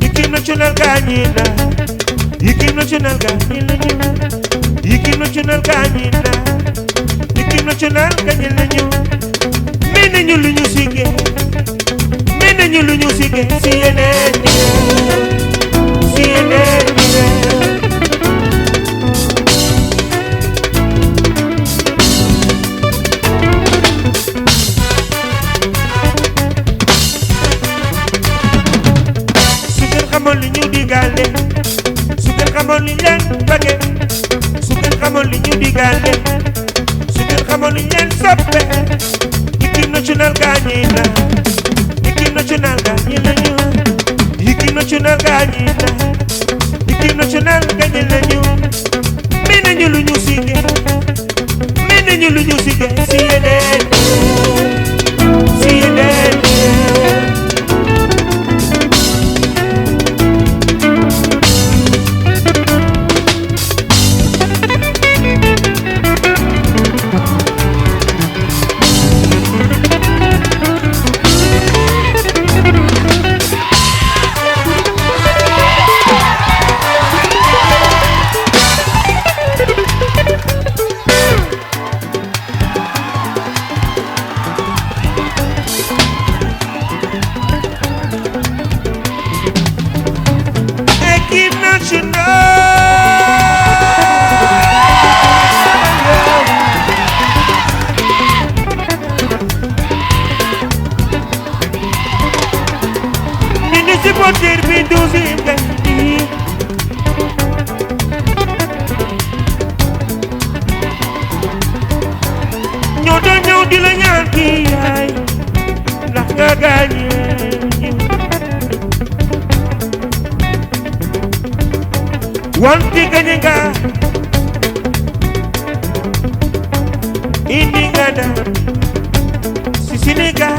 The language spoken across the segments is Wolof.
Équipe nationale gagne na, équipe nationale gagne nañu, équipe nationale gagne na, équipe nationale gagne nañu. Mais nañu lu ñu sigé, mais nañu lu ñu sigé, si yeneen si yeneen li ñu digale su ngeen xamoon li leen bëgge su ngeen xamoon li ñu digale su ngeen xamoon li leen soppe équipe nationale gagné na équipe nationale gagné nañu équipe nationale gagné na équipe nationale gagné nañu mais nañu lu ñu sigé mais nañu lu ñu sigé si yeneen si yeneen Wanti ganyanga indi gada si Sénégal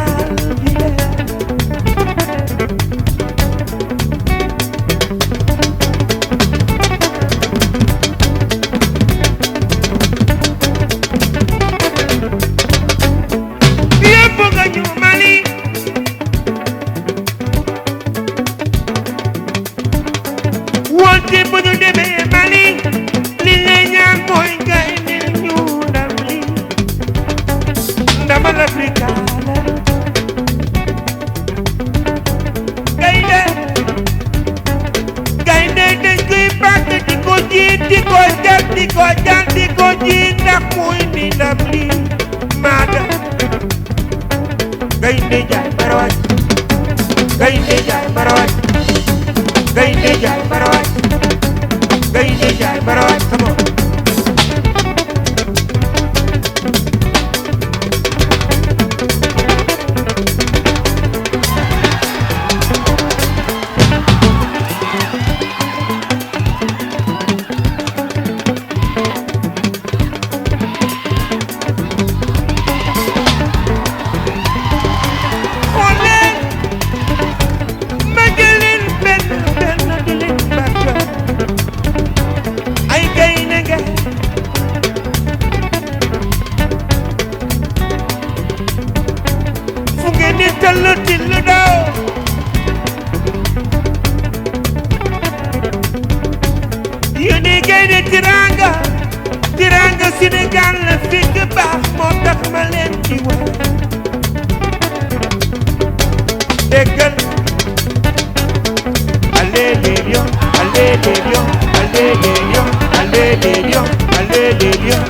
yépp gañu Mali wanti bu ñu demee Mali li lay ñaan mooy ngay ne ñu ndam li ndamal Afrika gaynde gaynde dañ koy bàkk di ko jiit di ko jar di ko jar di ko jiit ndax muy ni ndam li maata gaynde jaay barawaj gaynde jaay barawaj gaynde jaay barawaj gaynde jaay barawaj come on Sénégal la fekk baax moo tax ma leen di wax déggal allez les lions allez les lions allez les lions allez les lions allez les lions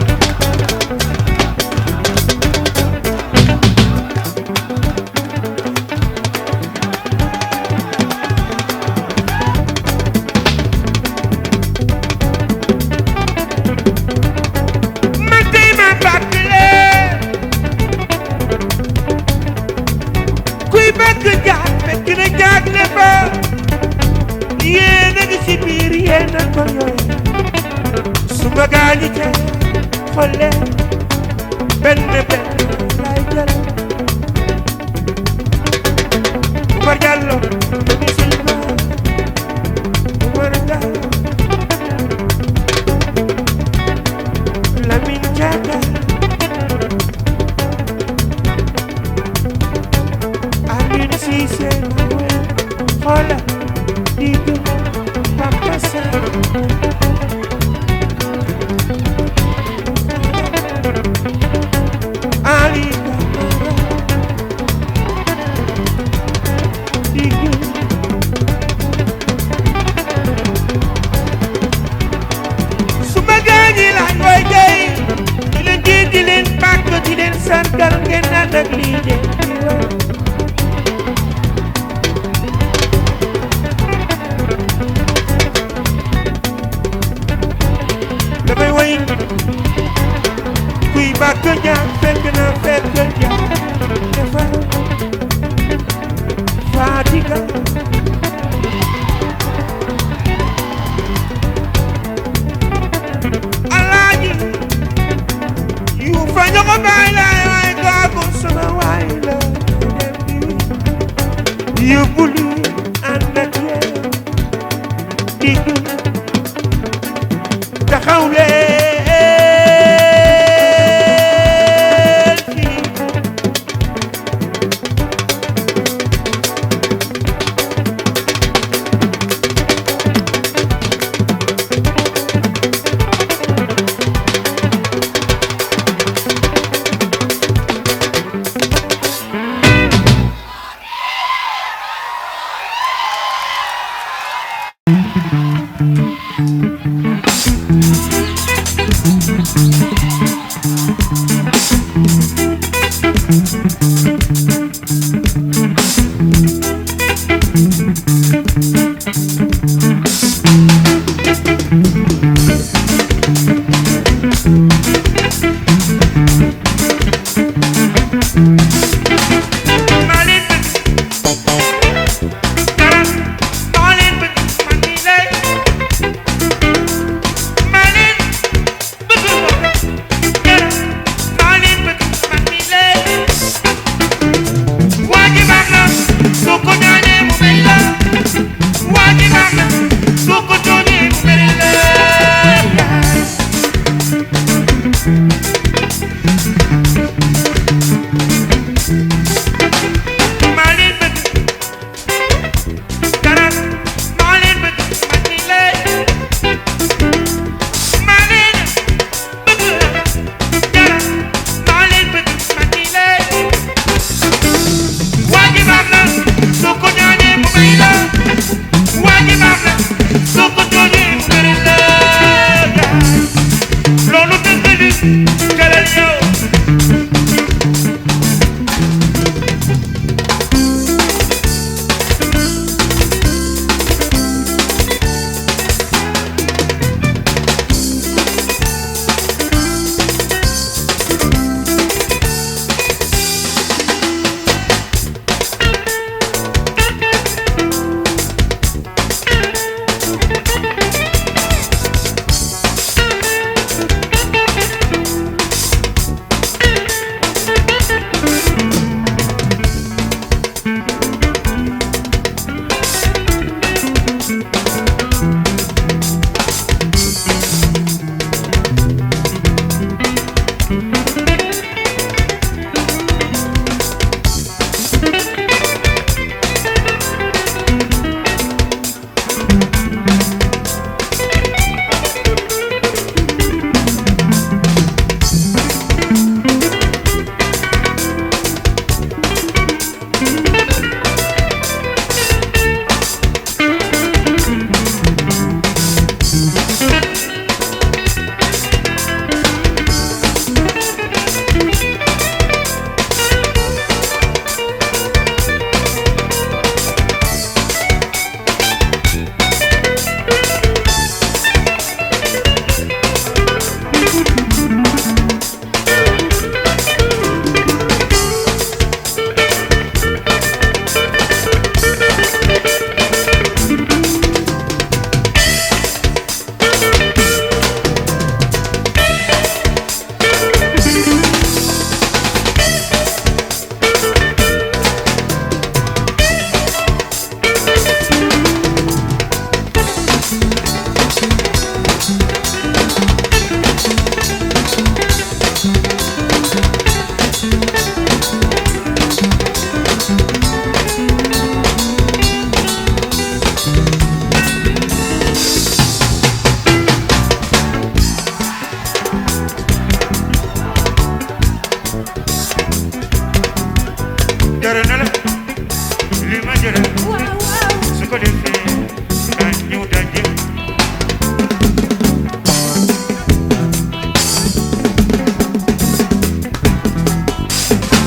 ma gaañi ca xolle benn lay jël Umar Diallo mi silma Umar Diallo Lamine Diatta Alioune Cissé xola digg Papa Sarr Ali suma gaañi la koy jey di leen bàkk di leen sargal ngeen ànd ak lii de damay woy kuy bàkk ñaan fekk na fekk ñaan dafa fatiga alaaji yu fa ñoko baay laay waay kooku sama waay la yu buli ànd ak yéen digg taxaw leen ko defee nga ñëw daje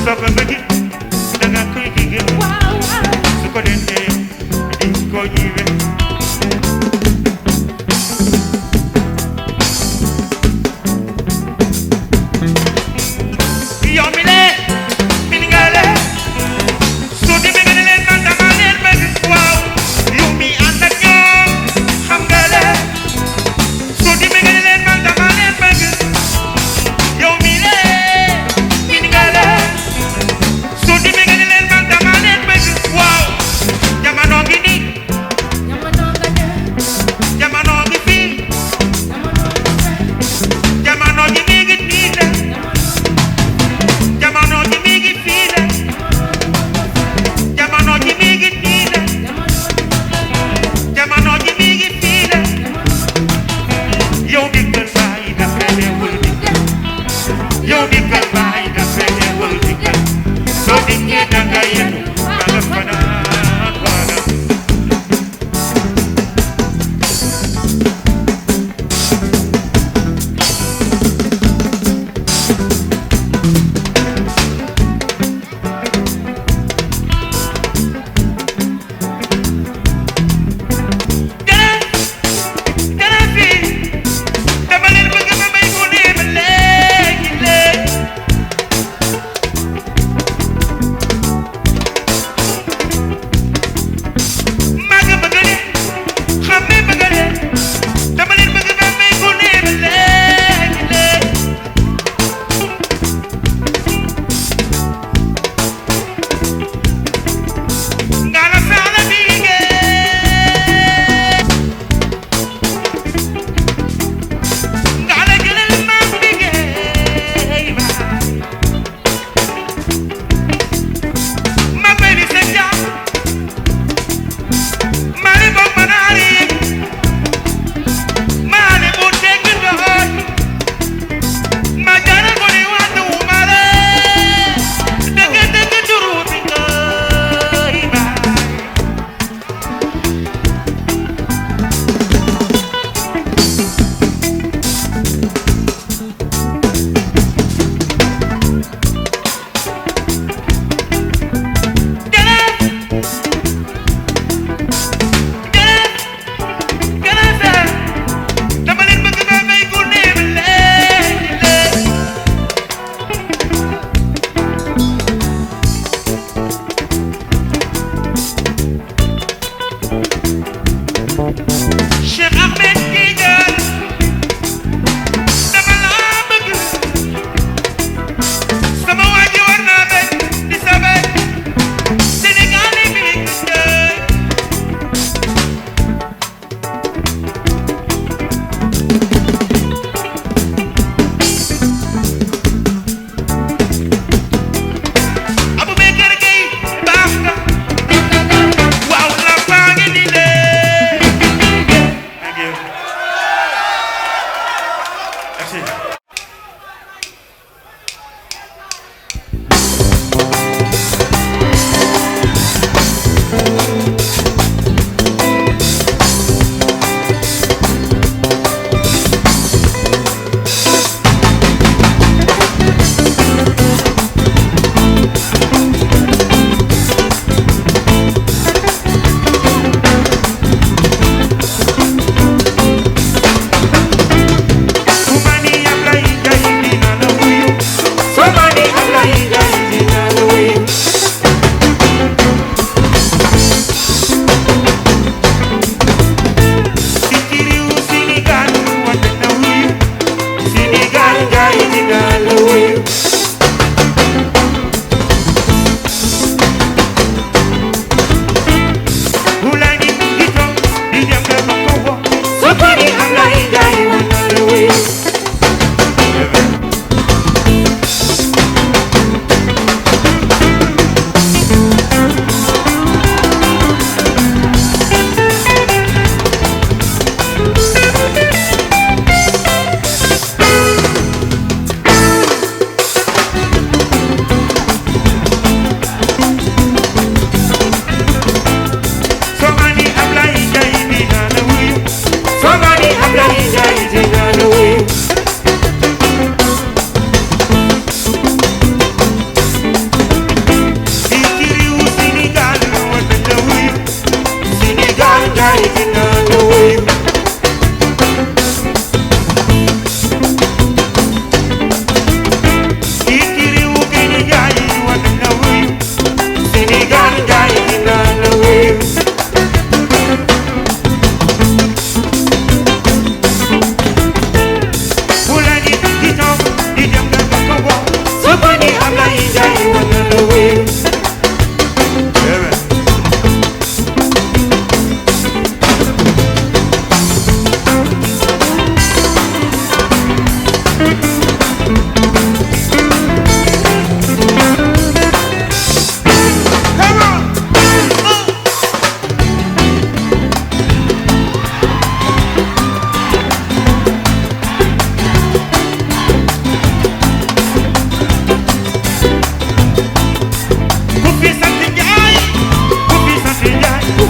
soog a bëgg danga koy jigéen su ko defee di ko ñiwe yow mi lee mi nga lee soo demee nga ne leen man dama leen bëgg waaw yow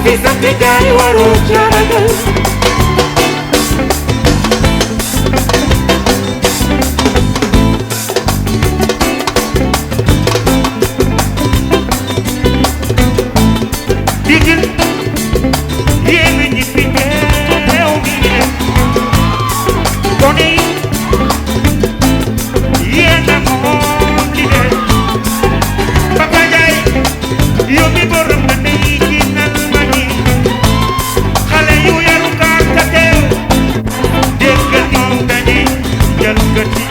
fi sant Njaay waroo jaragal digil yéen ñi fi teew mi gone yi yéen a moom li de Papa Njaay yow mi borom na ne yi ci nal ma ni xale yu yaru kaa ka teew déggal ñoom dañuy jalgati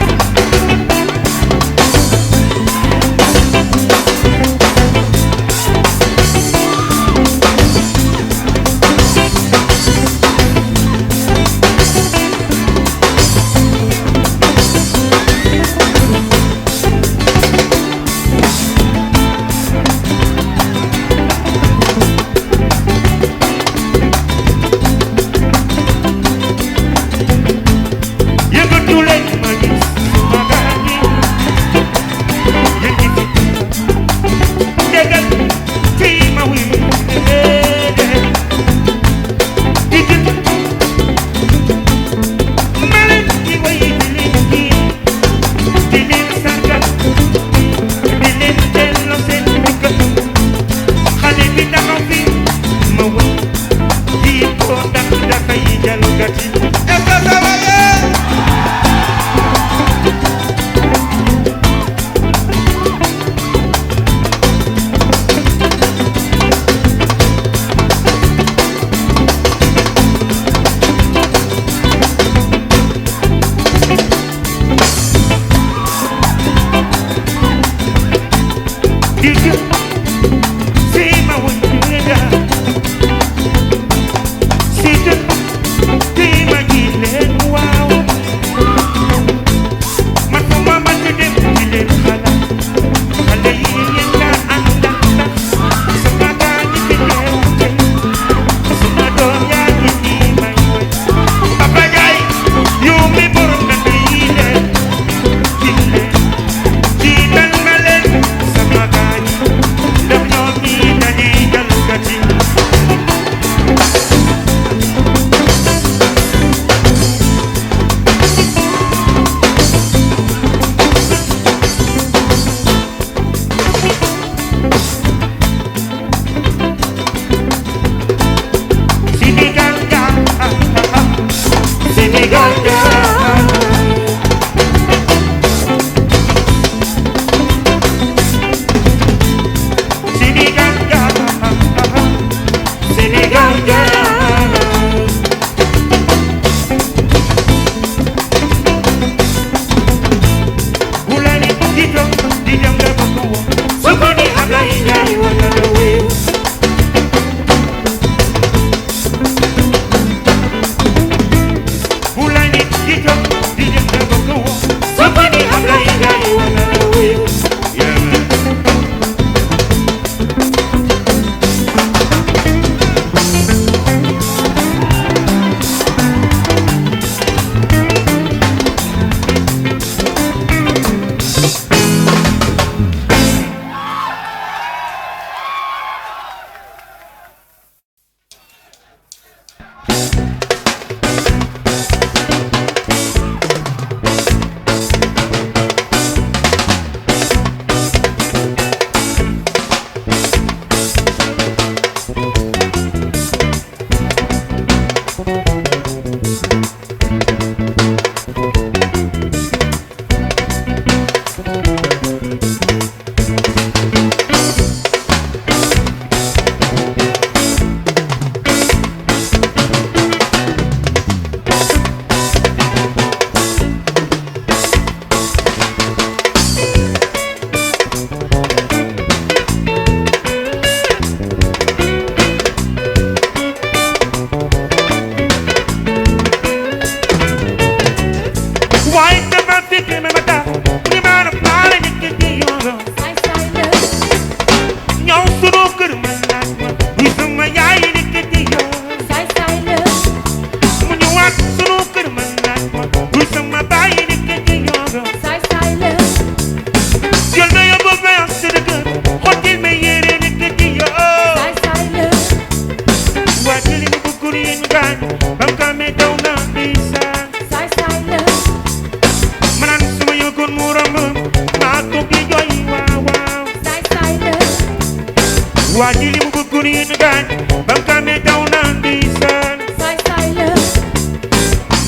kuur yi nu gaañ bam kaamee daw naan di saan Saï Saï la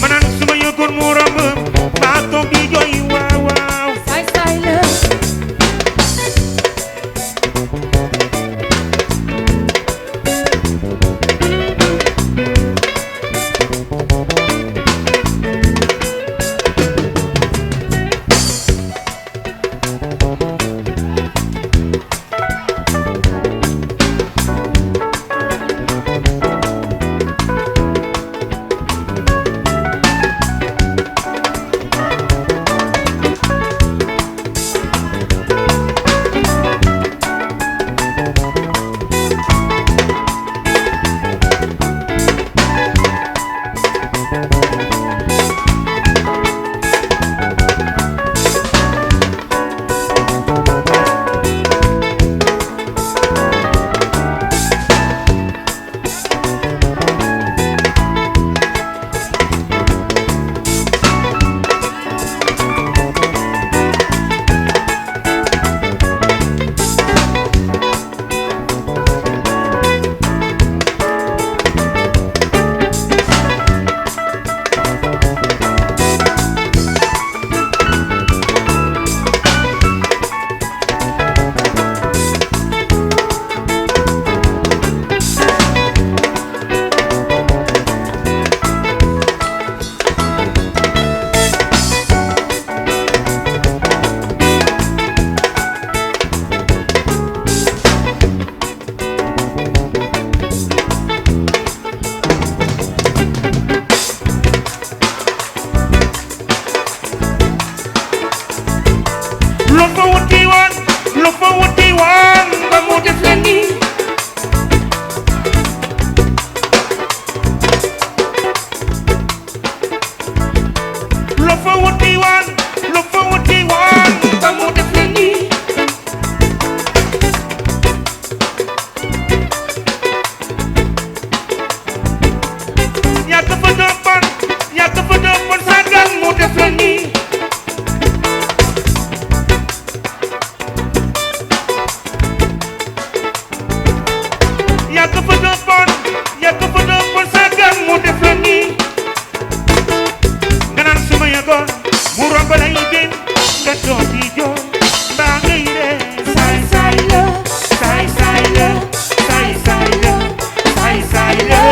ma naan su ma yëgoon mu romb maa toog di jooy waaw waaw Saï Saï la lu fa wuti woon ba mu def la nii lu fa wuti woon ba mu def la nii ñàkk fa doppoon sàggan mu def la nii ñàkk fa doppoon sàggan mu def la nii nga naan su ma yëgoon mu romb lay dem nga toog di jooy mbaa ngay ree Saï Saï la Saï Saï la Saï Saï la Saï Saï la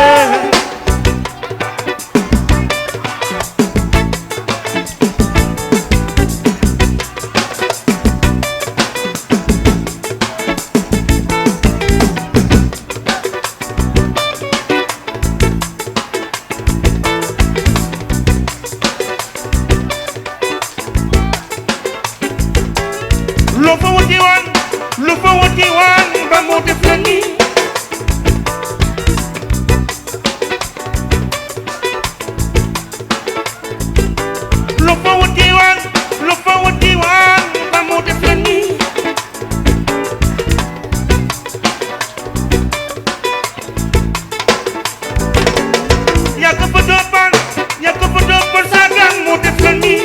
lu fa wuti woon ba mu def la nii lu fa wuti woon ba mu def la nii ñàkk fa doppoon sàggan mu def la nii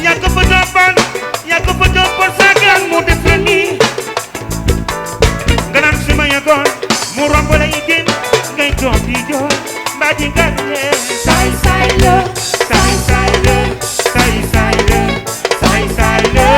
ñàkk fa doppoon sàggan mu def la nii nga naan su ma yëgoon mu romb lay gën ngay toog di jooy mbaa di nga ree Saï Saï la Saï Saï la Saï Saï la Saï Saï la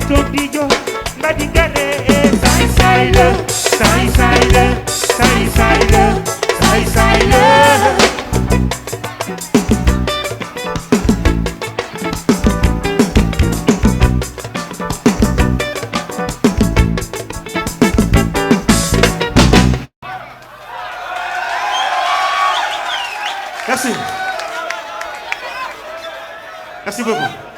toog di jox mba di gare Saï Saï la Saï Saï la Saï Saï la Saï Saï la Merci. Merci beaucoup.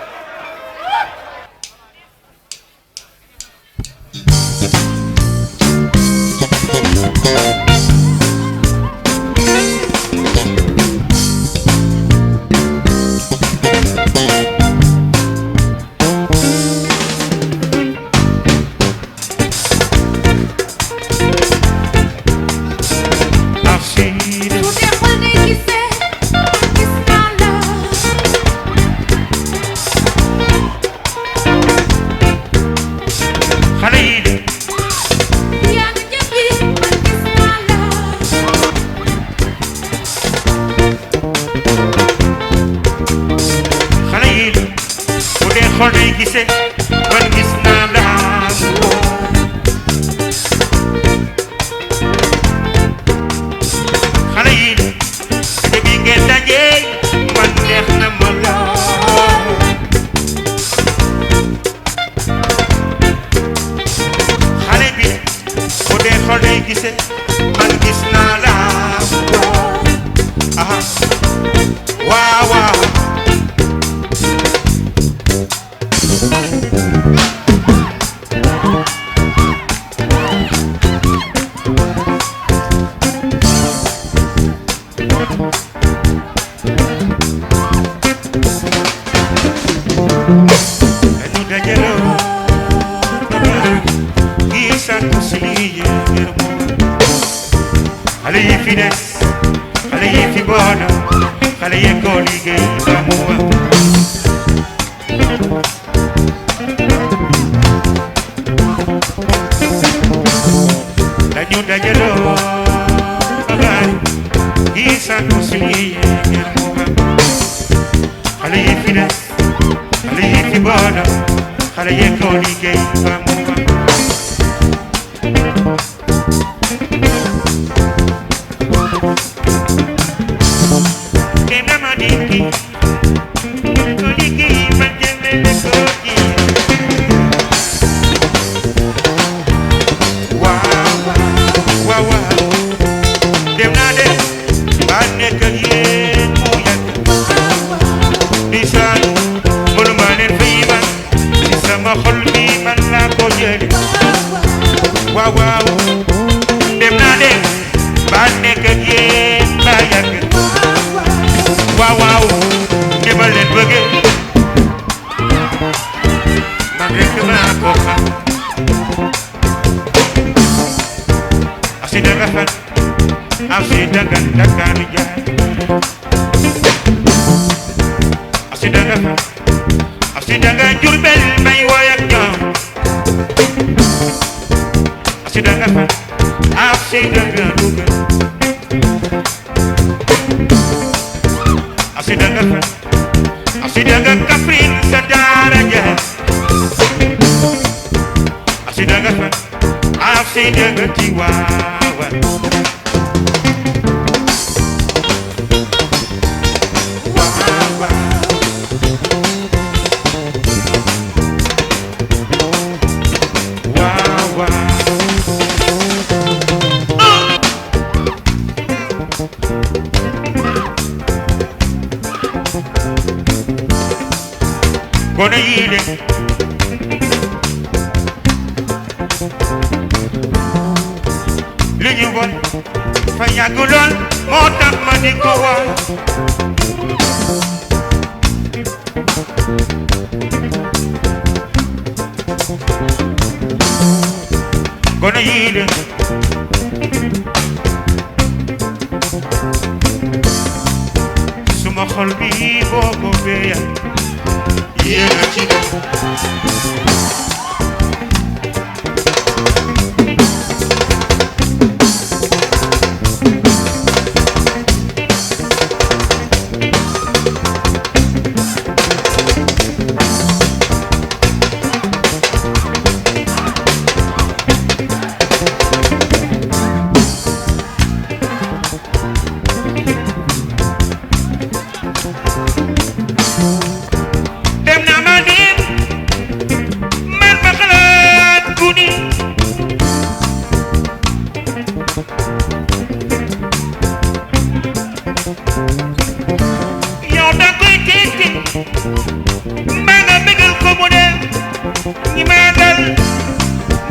àndal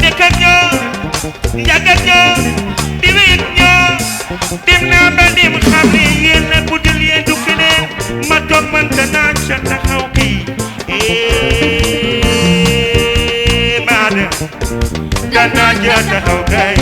nekk ak ñoom yàgg ak ñoom di wéet ñoom dem naa ba dem xam ne yéen a budul yéen du keneen ma toog man danaa ca taxaw kii maa dem danaa ca taxaw kay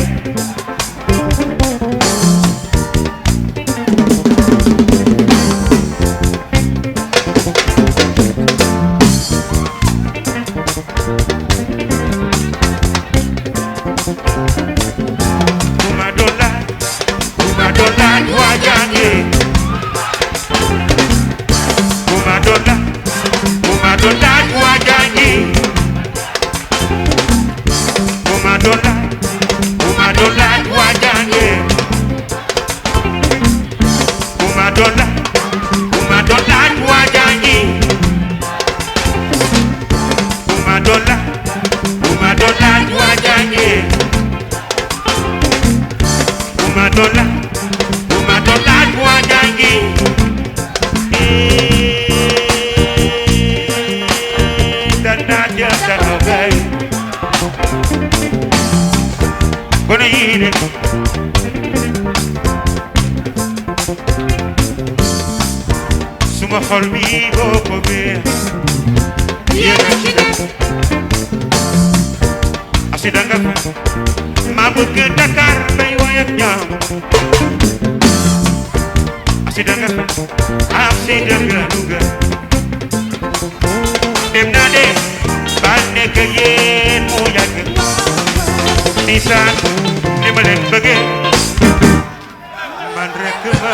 suma xol bi boo ko bee yéena ci def asida nga fa ma bëgg Dakar bay woy ak ñoom asida nga fa asida nga duga dem naa de ba nekk yéen mu yàgg nisaan ni ma leen bëggee man rek ma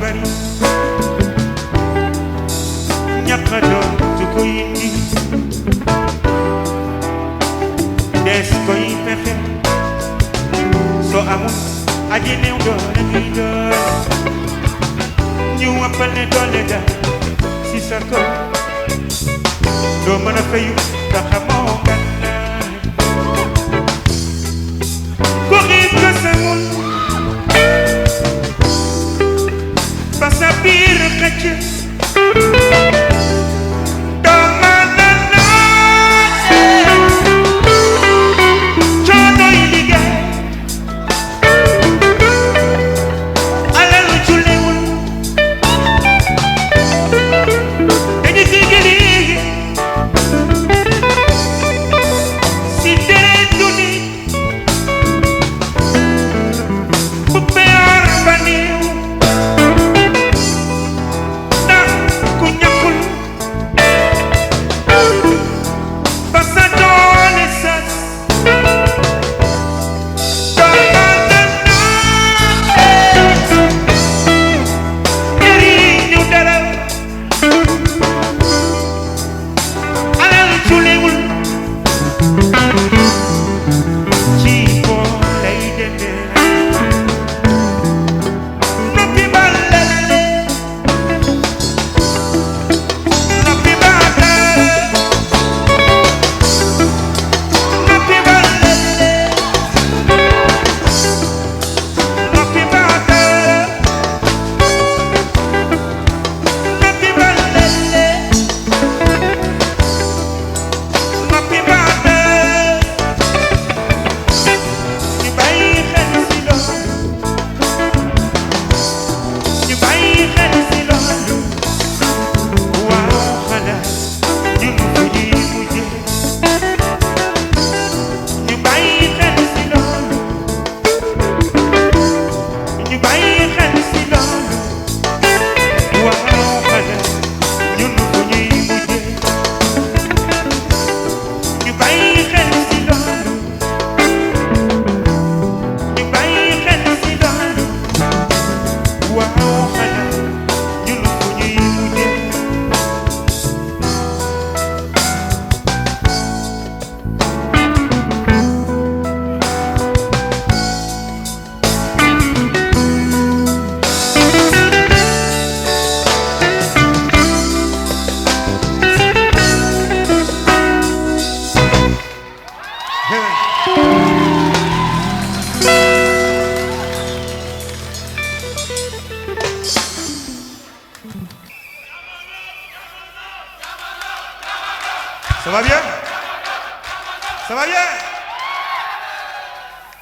bari ñàkk doon du ko indi des koy pexe soo amul aji néew doole ngay doon ñu wappale doole da si sa kaw doo mën a fayu te xamoo gànnaay ku xiif ko sangul ba sa biir xëcc Ça va bien? Ça va bien?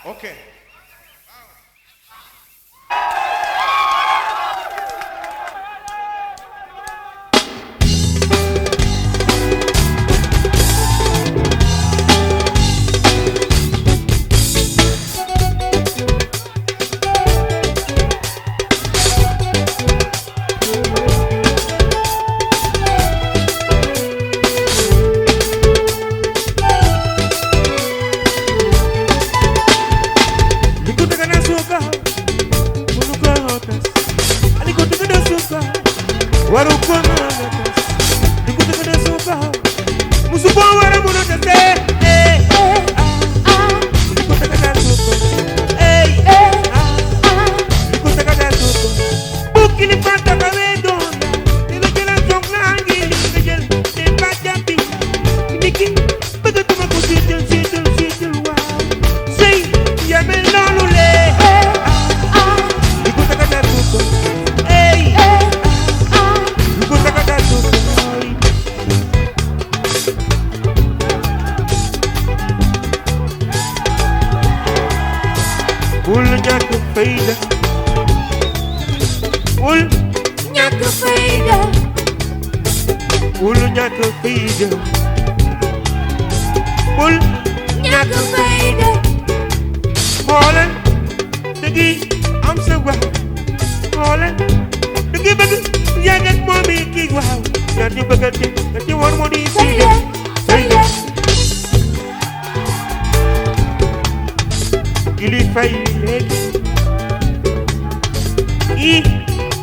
Ok.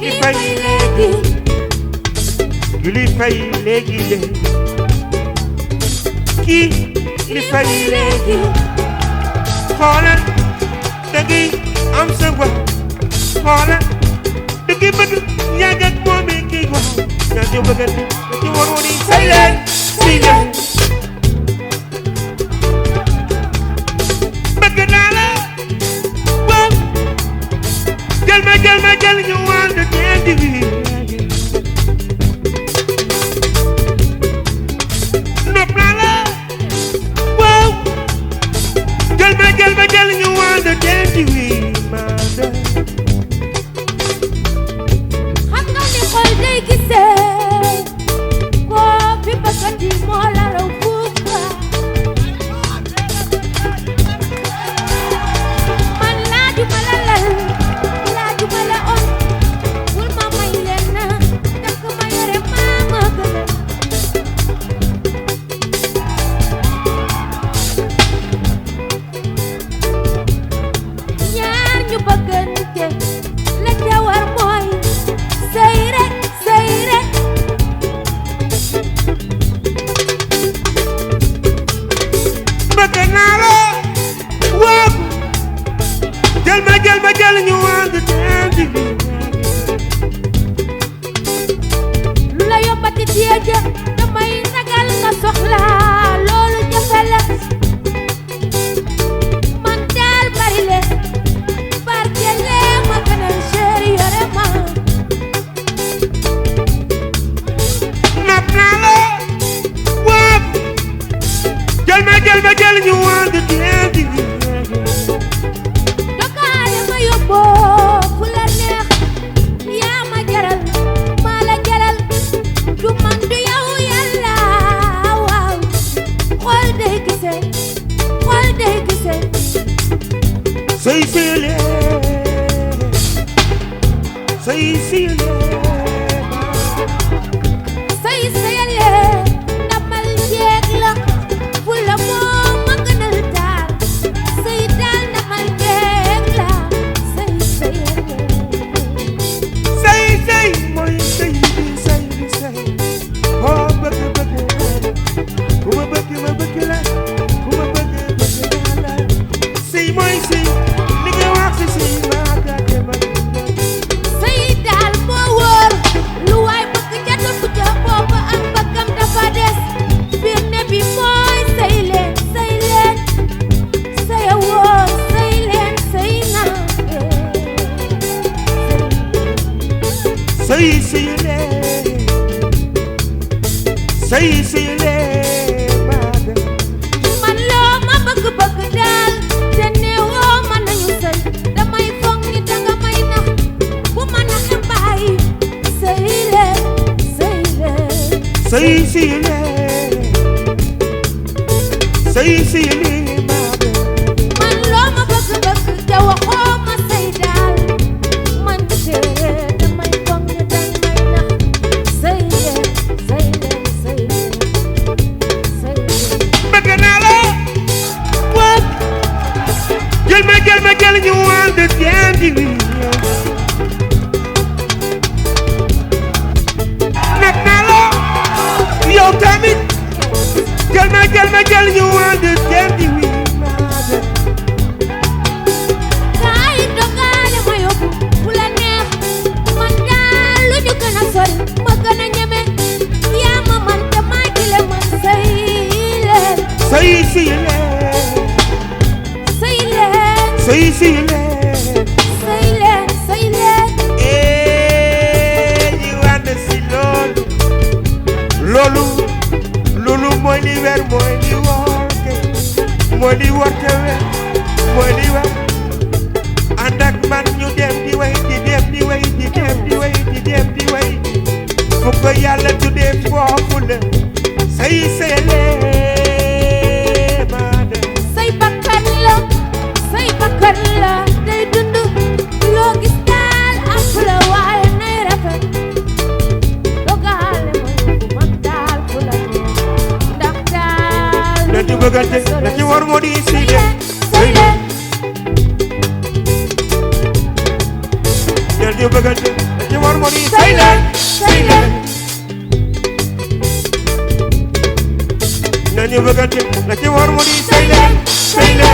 li fay léegi li fay léegi kii li fay léegi xoolal da ngay am sa wax xoolal da ngay bëgg yàgg ak moom mi kii wax ñaa ñu bëggante ci war woni Sëyële bëgg naa la waaw jël ma jël ñu ànd teenti bi nopp naa la waaw jël ma jël ñu ànd teenti bi xam nga ni xol day gisee koo fi bëggati moo la raw fuuf man laajuma la lal laajuma la on bul ma may leen na takk ma yore maa ma gënal ñaar ñu bëggante la ca war mooy sëy rek bëgg naa la waaw jël ma jël ñu ànd teenti bi lu la yombati téye ja damay ragal nga soxla loolu jafe la man daal bari le barkele ma gënal chéri yore ma nopp naa la waaw jël ma jël ñu ànd teenti bi dokaale ma yóbboo fu la neex yaa ma jaral maa la jaral du man du yow yàlla waaw xol day gise Saï Sëyële Saï Sëyële ndamal jeeg la fu la moom ma gënal taal Saï daal ndamal jeeg la Saï Sëyële Saï mooy sëy bi sëy oo bëgg ku ma bëgg ma bëgg la ku ma bëgg la sëy mooy sëy li nga wax si sëy maa gàtte ma Saï daal moo wóor lu waay bëgg ca topp ca boobu am bëggam dafa des biir ne bi mooy sëy leen sëy a wóor sëy leen sëy na Saï Sëyële maa gën man loo ma bëgg daal te neewoo ma nañu sëy damay foog ni danga may nax bu ma naxe bàyyi sëy leen Saï Sëyële maa gën man loo ma bëgg te waxoo ma sëy daal man te damay foog ni danga may nax sëy leen bëgg naa la waaw jël ma jël ñu ànd teenti bi nopp naa la yow tamit jël ma jël ñu ànd teenti bi kaay dogaale ma yóbbu fu la neex man daal lu ñu gën a sori ma gën a ñeme yaa ma man te maa ci le man sëy leen Saï Sëyële ñu ànd si loolu mooy li weer mooy li woor mooy li woor te weer mooy li weer ànd ak man ñu dem di way fu ko yàlla tuddee foofu la Saï Sëyële maa dem say bakkan la day dund loo gis daal ak la waaye nay rafet dogaale ma yóbbu man daal fu la neex ndax daal la ci bëggante la ci war moo di sëy leen la ci bëggante la ci war di Sëyële Sëyële nañu bëggante la ci war mu di Sëyële Sëyële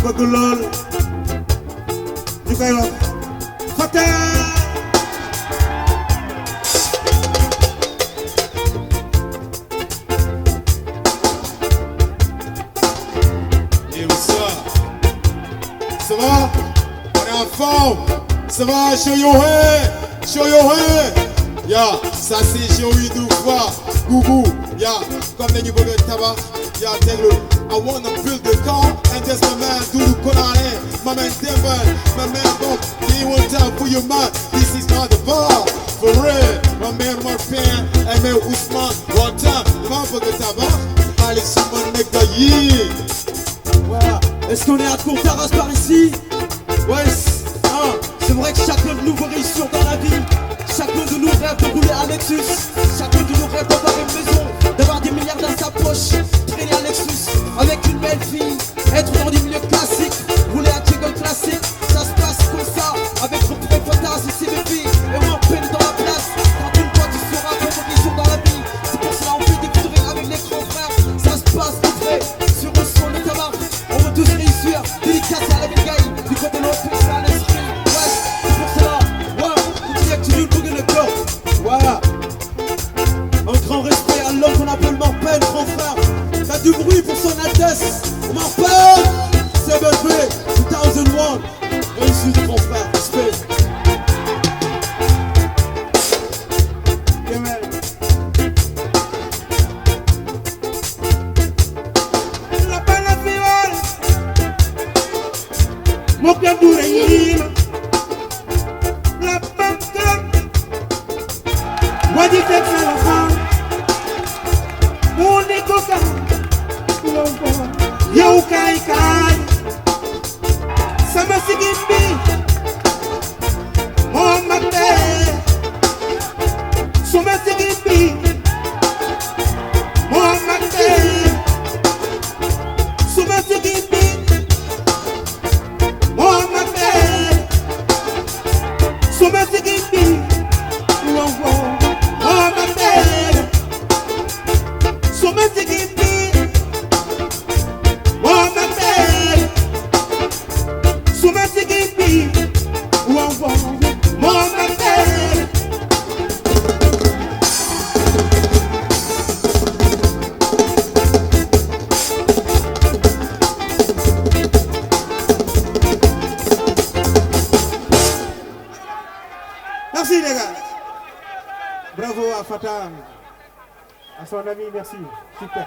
bëgg lool ñu koy wax Fata. Et bonsoir. Ça va? On est en forme. Ça va? Show your head. Show your head. Yeah, ça c'est Yoon Wi du fois. Gougou. Yeah, comme dañu bëgg a tabax. Yeah, déglu. I wanna build the car and that's my man Doudou Konaré, my man Devon, my man Bob. He one time for your man. This is not the bar. For real, my man Pene, and man Ousmane. One time, the man for the tabac. Allez, c'est mon mec d'Aïe. Voilà. Est-ce qu'on est à Courtaras par ici? Ouais, c'est vrai que chacun de nous veut réussir dans la vie. Chacun de nous rêve de rouler à Lexus. Chacun de nous rêve d'avoir une maison, d'avoir des milliards dans sa poche, traîner à Lexus avec une belle fille, être dans des milieux classiques, rouler à Jingle classique. Ça se passe comme ça, avec le premier Fata, c'est bébé et moi Pene dans la place. Quand une fois tu seras compétition dans la vie, c'est pour cela on fait des tournées avec les grands frères. Ça se passe tout vrai, sur le son de Tabakh. On veut tous réussir, délicat à la Ngaly, du côté de l'autre, c'est à l'esprit. Ouais, c'est pour cela, ouais, tu dis que tu veux le bouger le corps. Aji teg sa loxo mu ni ko ka yow kaay kaay sama sigin bi moo mag dee suma sigin bi moo mag dee suma sigin bi moo mag dee suma sigin bi moo mag dee suma sigin bi moo mag dee suma sigin bi moo mag dee Merci les gars. Bravo à Fata. À son ami, merci. Super.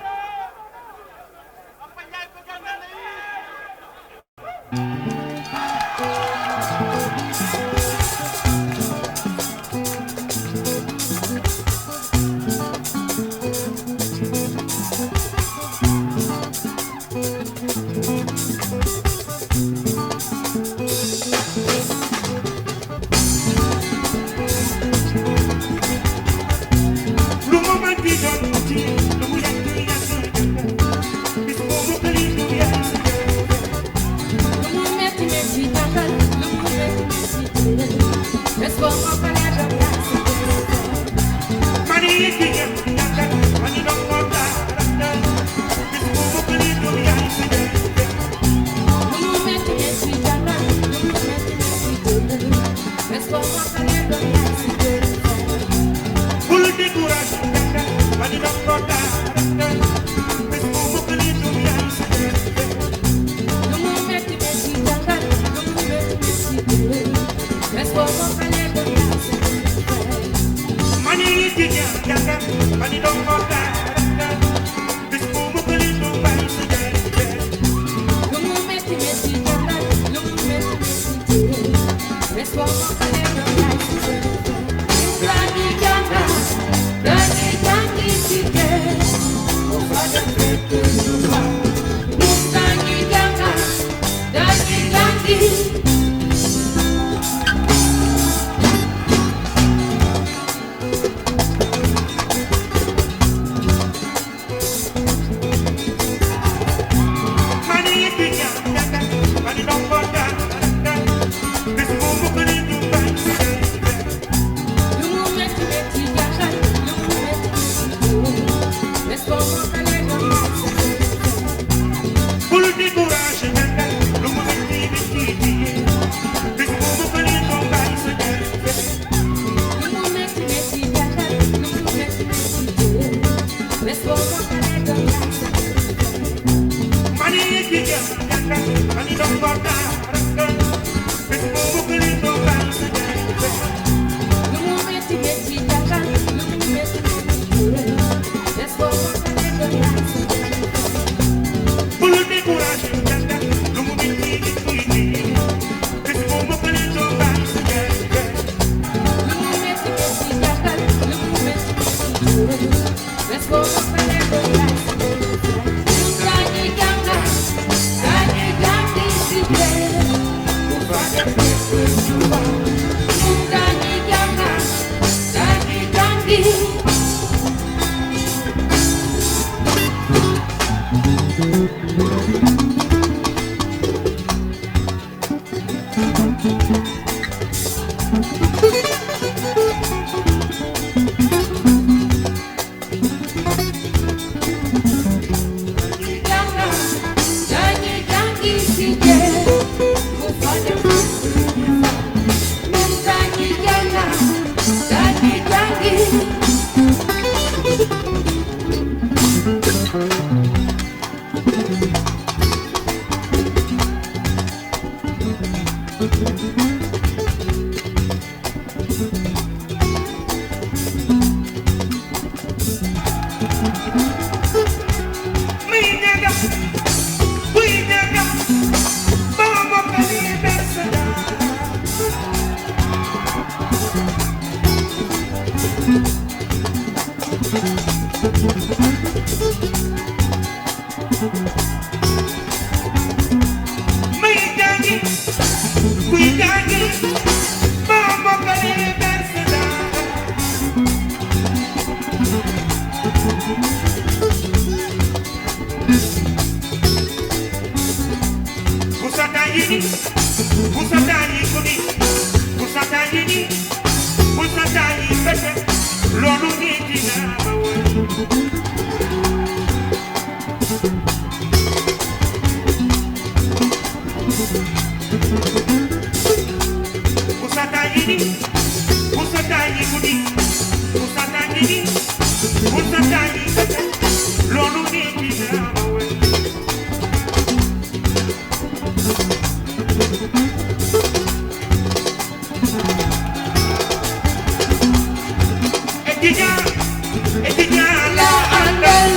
étudiant la àndal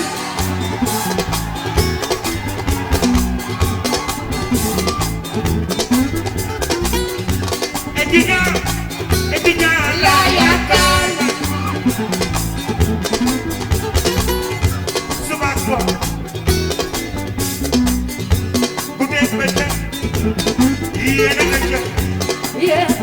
étudiant la yaakaar suba ngoon bu dee bëccëg yéen a nga jëf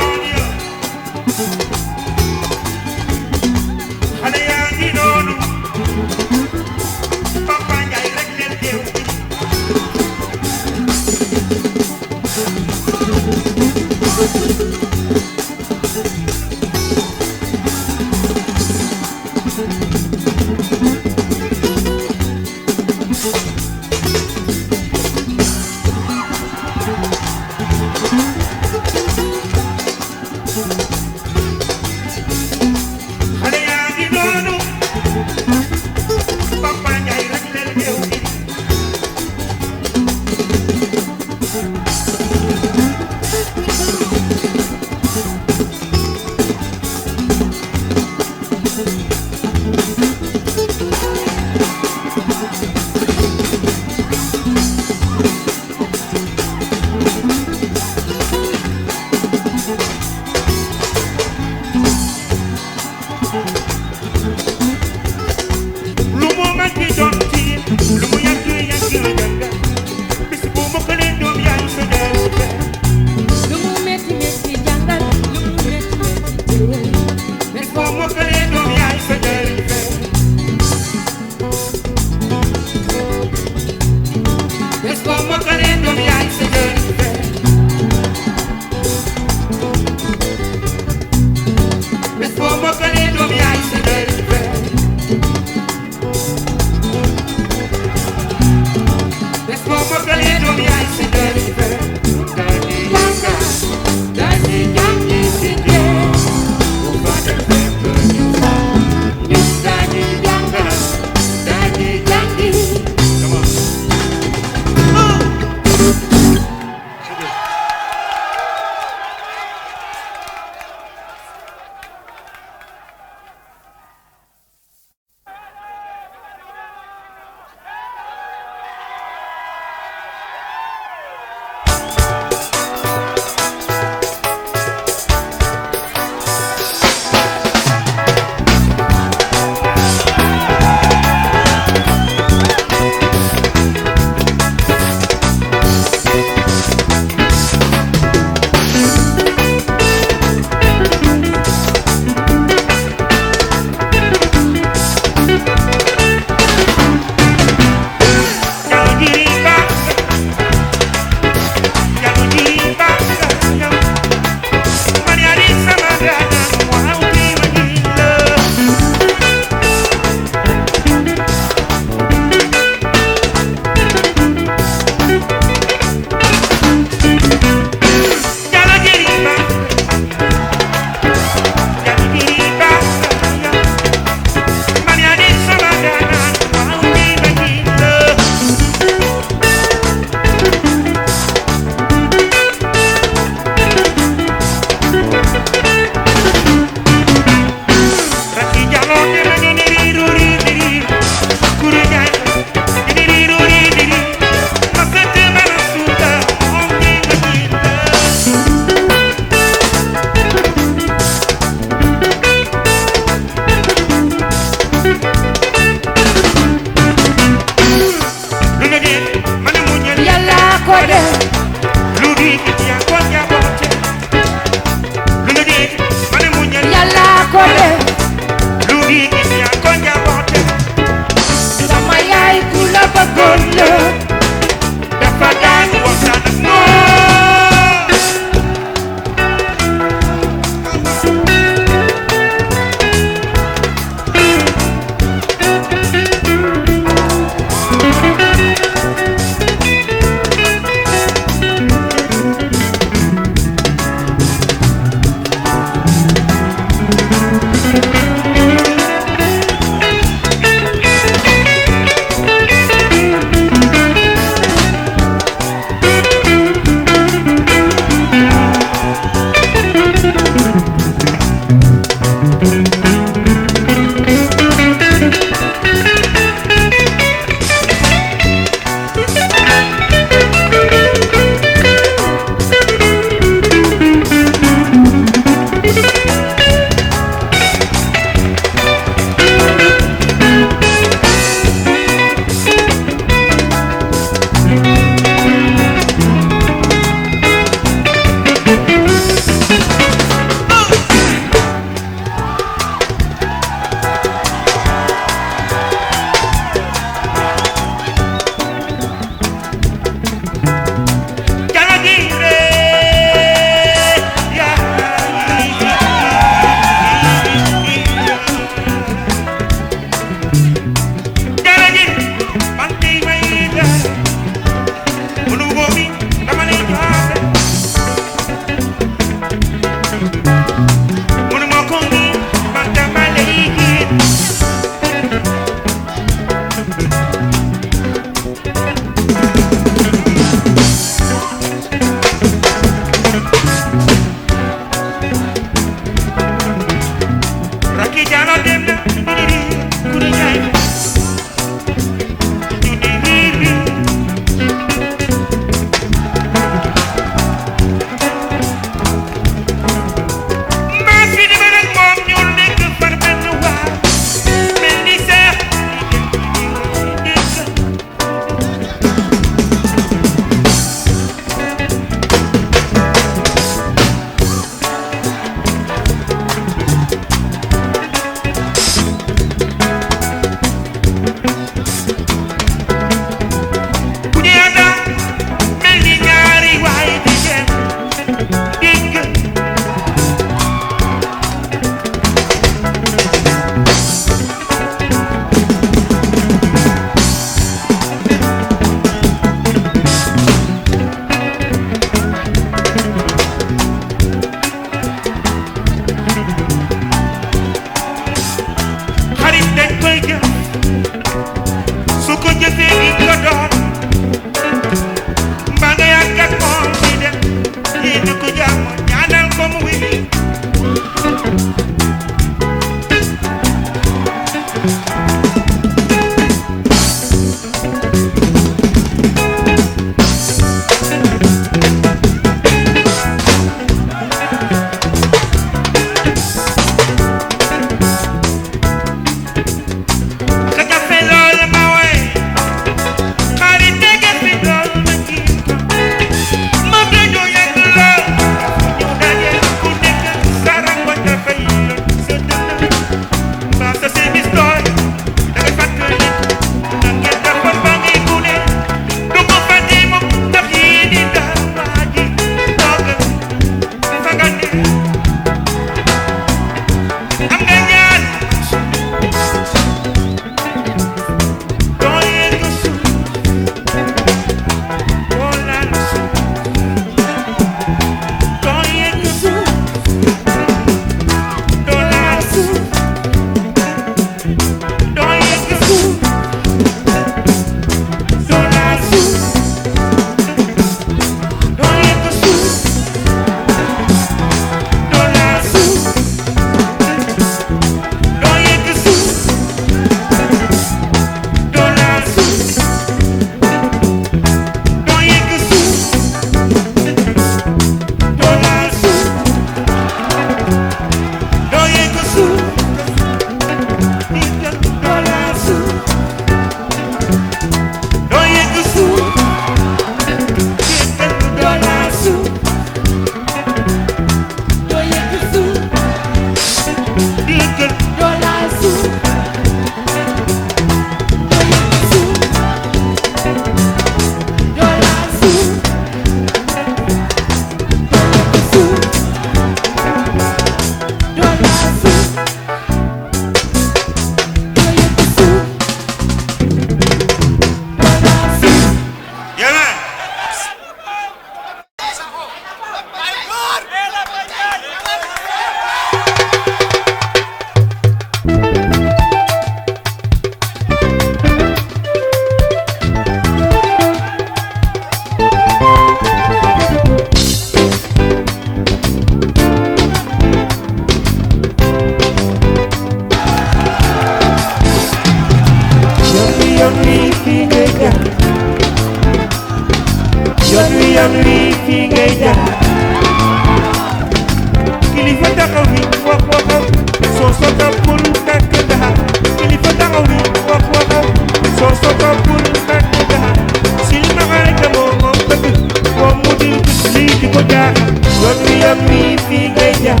yoon wi fii ngay jaar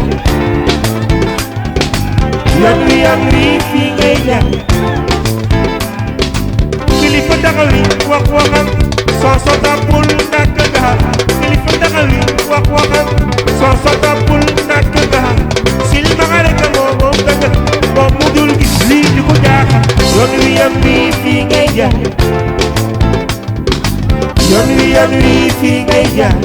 yoon wi fii ngay jaar kilifa taxaw li wax waxam soo sotaapul ndàkk nga kilifa taxaw li wax waxam soo sotaapul ndàkk nga sil ma nga rek moo gëj moom mu dul gis lii di ko jaaxal yoon wi fii ngay jaar yoon wi fii ngay jaar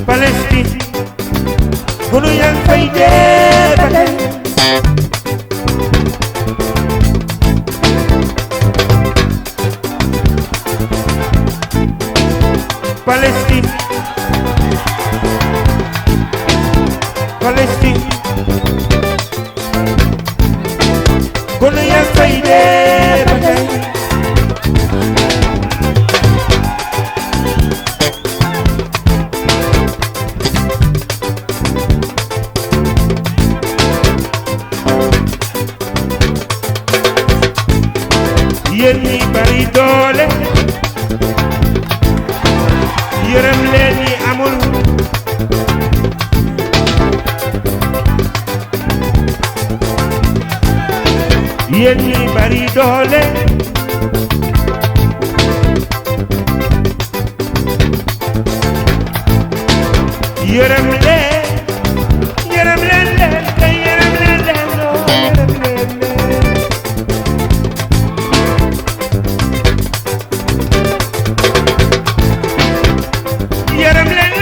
Palestine gunu yang fay dee ba tey Palestine Palestine gunu yang fay dee ba tey yéen ñi bari doole yërëm leen ñi amul yéen ñi bari doole yërëm leen leen te yërëm leen loo yërëm leen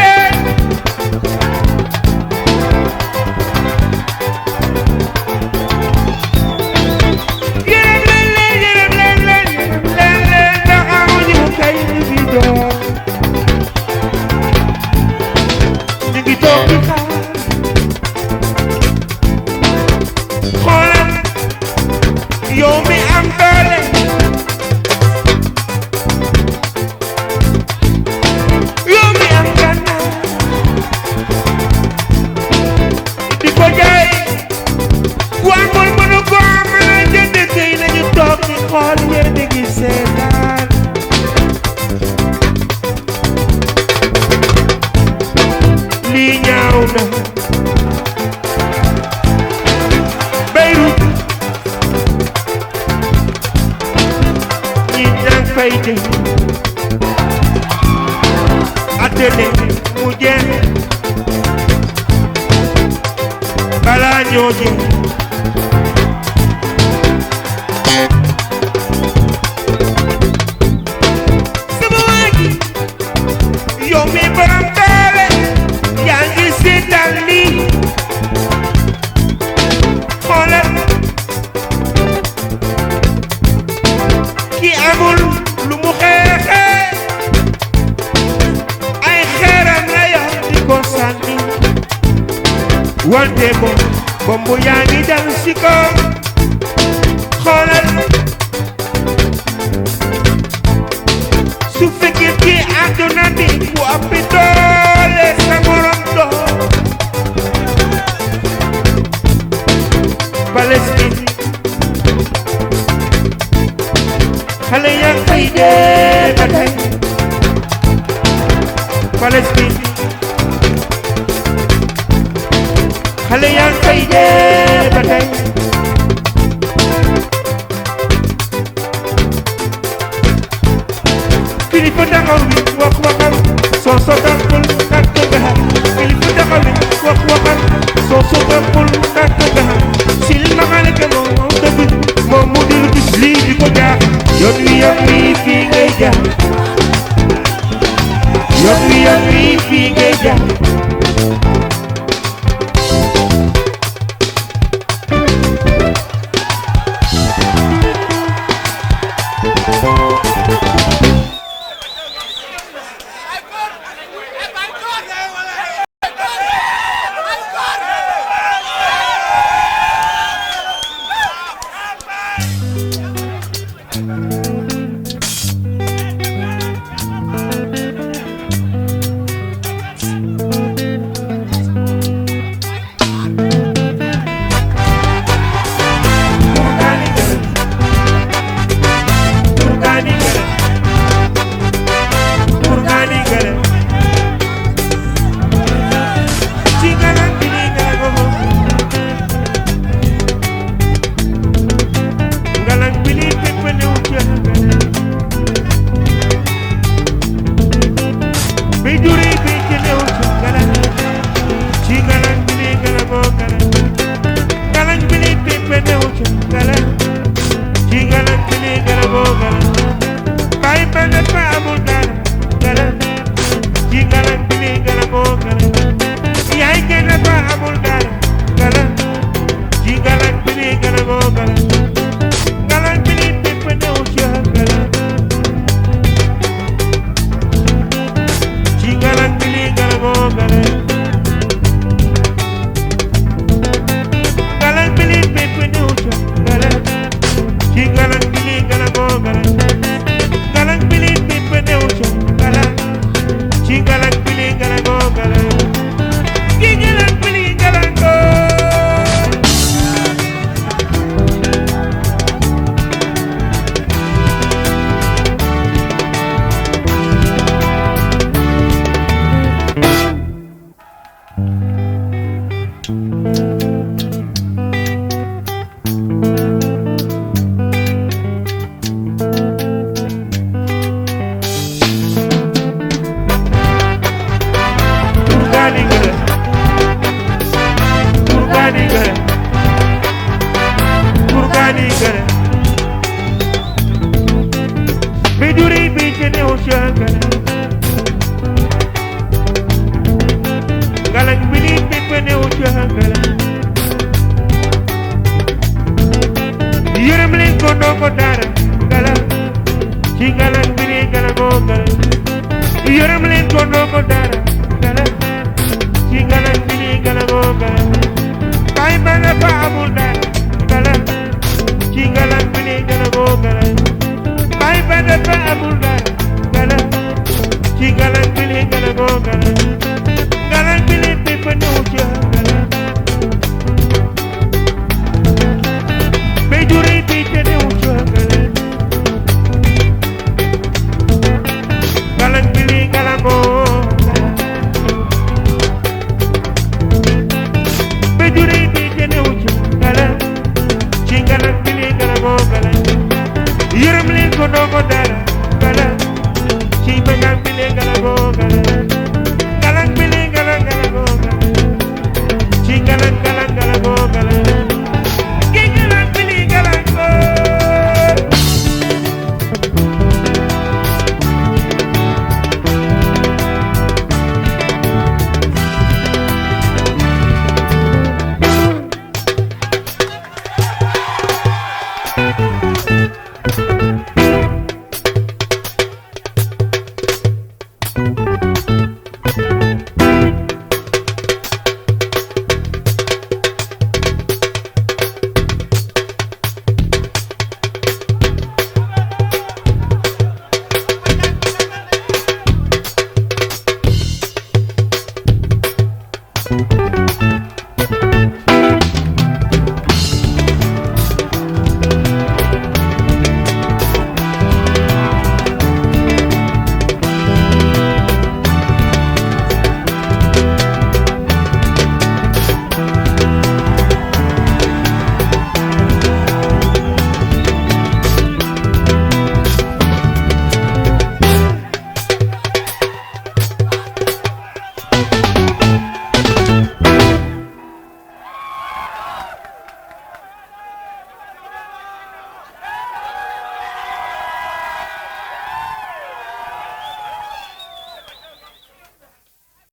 lu mu wante bombu yaa ngi dal si kaw xoolal su fekkee ci àdduna bi bu ëpp doole sa morom doo Palestine xale yaa ngi fay dee ba tey Palestine xale yaa ngi fay dee ba tey kilifa taxaw bi wax waxam soo sotankul nakk gaxa kilifa taxaw bi wax waxam soo sotankul nakk gaxa sil ma xale ke moom dëgg moom mu dul gis lii di ko jaax yoon wi fii ngay jaar yoon wi fii ngay jaar Ngalang bili gala go gala, ngalang bili pipa no